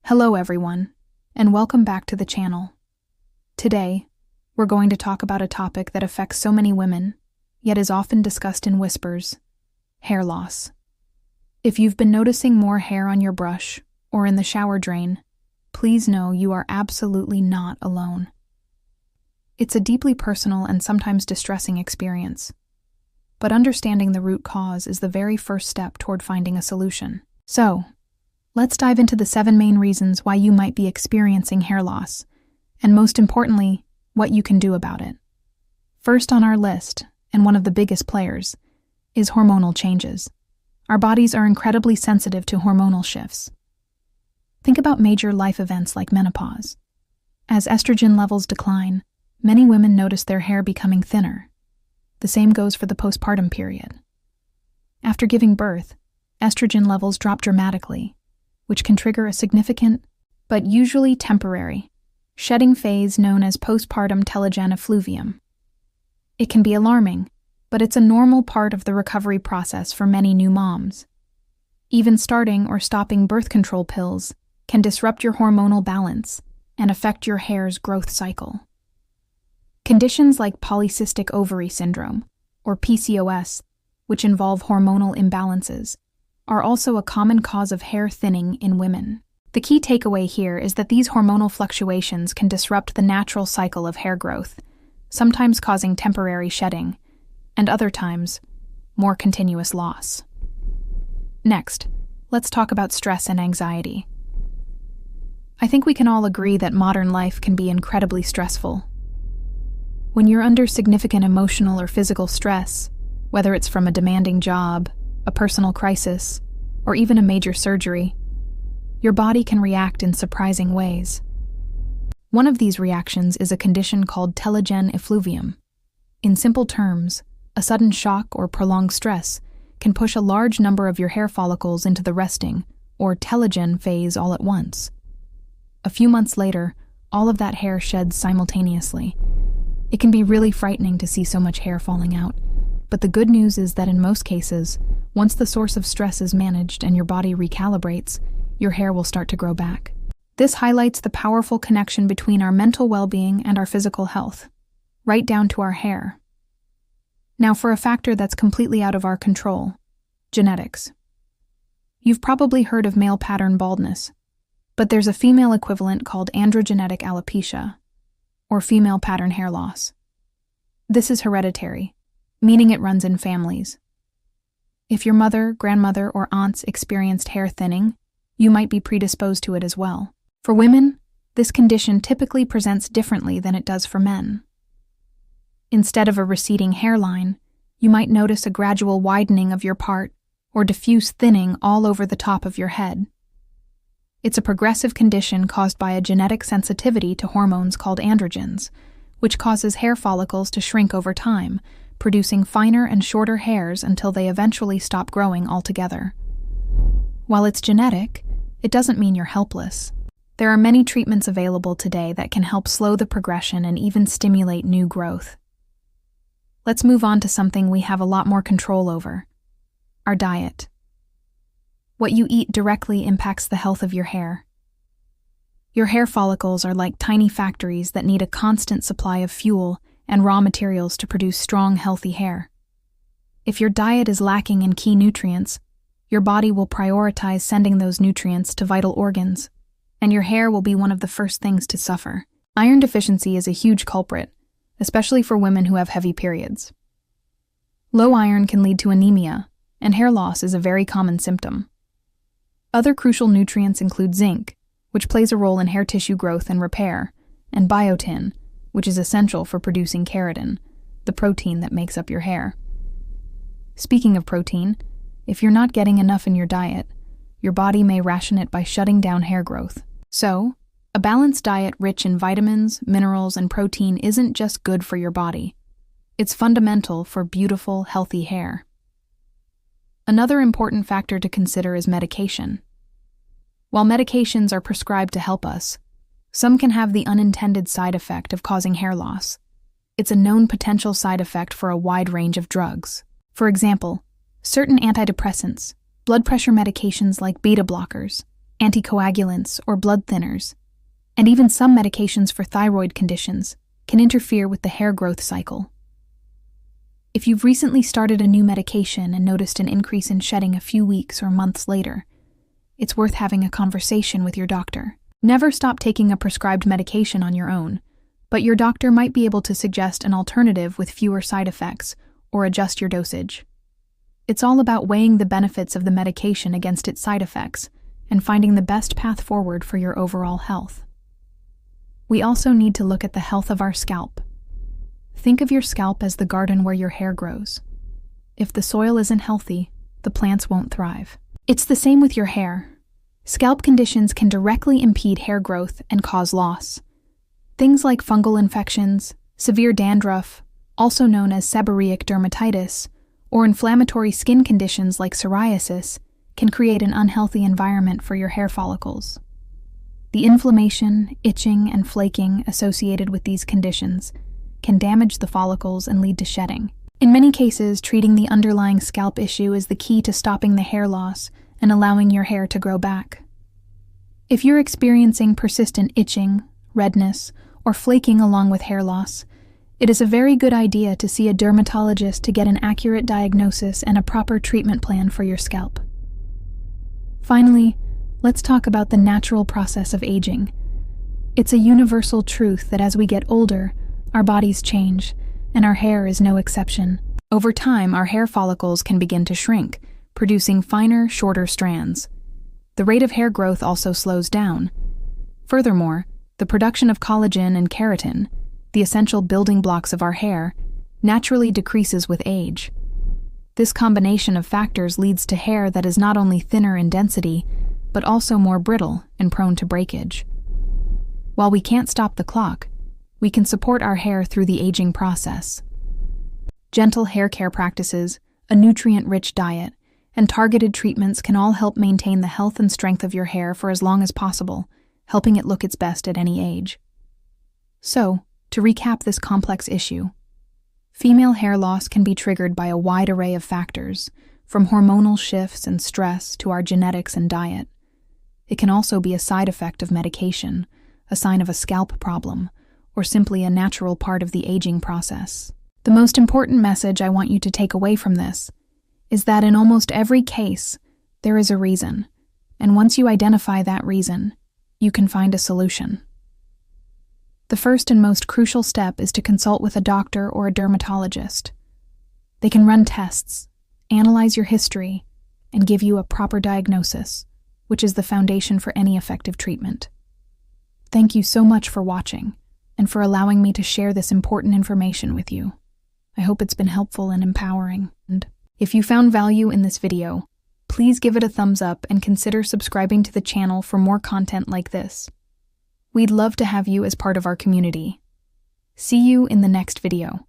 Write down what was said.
Hello everyone, and welcome back to the channel. Today, we're going to talk about a topic that affects so many women, yet is often discussed in whispers: hair loss. If you've been noticing more hair on your brush or in the shower drain, please know you are absolutely not alone. It's a deeply personal and sometimes distressing experience, but understanding the root cause is the very first step toward finding a solution. So, let's dive into the 7 main reasons why you might be experiencing hair loss, and most importantly, what you can do about it. First on our list, and one of the biggest players, is hormonal changes. Our bodies are incredibly sensitive to hormonal shifts. Think about major life events like menopause. As estrogen levels decline, many women notice their hair becoming thinner. The same goes for the postpartum period. After giving birth, estrogen levels drop dramatically, which can trigger a significant, but usually temporary, shedding phase known as postpartum telogen effluvium. It can be alarming, but it's a normal part of the recovery process for many new moms. Even starting or stopping birth control pills can disrupt your hormonal balance and affect your hair's growth cycle. Conditions like polycystic ovary syndrome, or PCOS, which involve hormonal imbalances, are also a common cause of hair thinning in women. The key takeaway here is that these hormonal fluctuations can disrupt the natural cycle of hair growth, sometimes causing temporary shedding, and other times, more continuous loss. Next, let's talk about stress and anxiety. I think we can all agree that modern life can be incredibly stressful. When you're under significant emotional or physical stress, whether it's from a demanding job, a personal crisis, or even a major surgery, your body can react in surprising ways. One of these reactions is a condition called telogen effluvium. In simple terms, a sudden shock or prolonged stress can push a large number of your hair follicles into the resting, or telogen phase all at once. A few months later, all of that hair sheds simultaneously. It can be really frightening to see so much hair falling out. But the good news is that in most cases, once the source of stress is managed and your body recalibrates, your hair will start to grow back. This highlights the powerful connection between our mental well-being and our physical health, right down to our hair. Now for a factor that's completely out of our control: genetics. You've probably heard of male pattern baldness, but there's a female equivalent called androgenetic alopecia, or female pattern hair loss. This is hereditary, meaning it runs in families. If your mother, grandmother, or aunts experienced hair thinning, you might be predisposed to it as well. For women, this condition typically presents differently than it does for men. Instead of a receding hairline, you might notice a gradual widening of your part or diffuse thinning all over the top of your head. It's a progressive condition caused by a genetic sensitivity to hormones called androgens, which causes hair follicles to shrink over time, producing finer and shorter hairs until they eventually stop growing altogether. While it's genetic, it doesn't mean you're helpless. There are many treatments available today that can help slow the progression and even stimulate new growth. Let's move on to something we have a lot more control over: our diet. What you eat directly impacts the health of your hair. Your hair follicles are like tiny factories that need a constant supply of fuel and raw materials to produce strong, healthy hair. If your diet is lacking in key nutrients, your body will prioritize sending those nutrients to vital organs, and your hair will be one of the first things to suffer. Iron deficiency is a huge culprit, especially for women who have heavy periods. Low iron can lead to anemia, and hair loss is a very common symptom. Other crucial nutrients include zinc, which plays a role in hair tissue growth and repair, and biotin, which is essential for producing keratin, the protein that makes up your hair. Speaking of protein, if you're not getting enough in your diet, your body may ration it by shutting down hair growth. So, a balanced diet rich in vitamins, minerals, and protein isn't just good for your body. It's fundamental for beautiful, healthy hair. Another important factor to consider is medication. While medications are prescribed to help us, some can have the unintended side effect of causing hair loss. It's a known potential side effect for a wide range of drugs. For example, certain antidepressants, blood pressure medications like beta blockers, anticoagulants, or blood thinners, and even some medications for thyroid conditions can interfere with the hair growth cycle. If you've recently started a new medication and noticed an increase in shedding a few weeks or months later, it's worth having a conversation with your doctor. Never stop taking a prescribed medication on your own, but your doctor might be able to suggest an alternative with fewer side effects or adjust your dosage. It's all about weighing the benefits of the medication against its side effects and finding the best path forward for your overall health. We also need to look at the health of our scalp. Think of your scalp as the garden where your hair grows. If the soil isn't healthy, the plants won't thrive. It's the same with your hair. Scalp conditions can directly impede hair growth and cause loss. Things like fungal infections, severe dandruff, also known as seborrheic dermatitis, or inflammatory skin conditions like psoriasis, can create an unhealthy environment for your hair follicles. The inflammation, itching, and flaking associated with these conditions can damage the follicles and lead to shedding. In many cases, treating the underlying scalp issue is the key to stopping the hair loss and allowing your hair to grow back. If you're experiencing persistent itching, redness, or flaking along with hair loss, it is a very good idea to see a dermatologist to get an accurate diagnosis and a proper treatment plan for your scalp. Finally, let's talk about the natural process of aging. It's a universal truth that as we get older, our bodies change, and our hair is no exception. Over time, our hair follicles can begin to shrink, producing finer, shorter strands. The rate of hair growth also slows down. Furthermore, the production of collagen and keratin, the essential building blocks of our hair, naturally decreases with age. This combination of factors leads to hair that is not only thinner in density, but also more brittle and prone to breakage. While we can't stop the clock, we can support our hair through the aging process. Gentle hair care practices, a nutrient-rich diet, and targeted treatments can all help maintain the health and strength of your hair for as long as possible, helping it look its best at any age. So, to recap this complex issue, female hair loss can be triggered by a wide array of factors, from hormonal shifts and stress to our genetics and diet. It can also be a side effect of medication, a sign of a scalp problem, or simply a natural part of the aging process. The most important message I want you to take away from this is that in almost every case, there is a reason, and once you identify that reason, you can find a solution. The first and most crucial step is to consult with a doctor or a dermatologist. They can run tests, analyze your history, and give you a proper diagnosis, which is the foundation for any effective treatment. Thank you so much for watching, and for allowing me to share this important information with you. I hope it's been helpful and empowering. And if you found value in this video, please give it a thumbs up and consider subscribing to the channel for more content like this. We'd love to have you as part of our community. See you in the next video.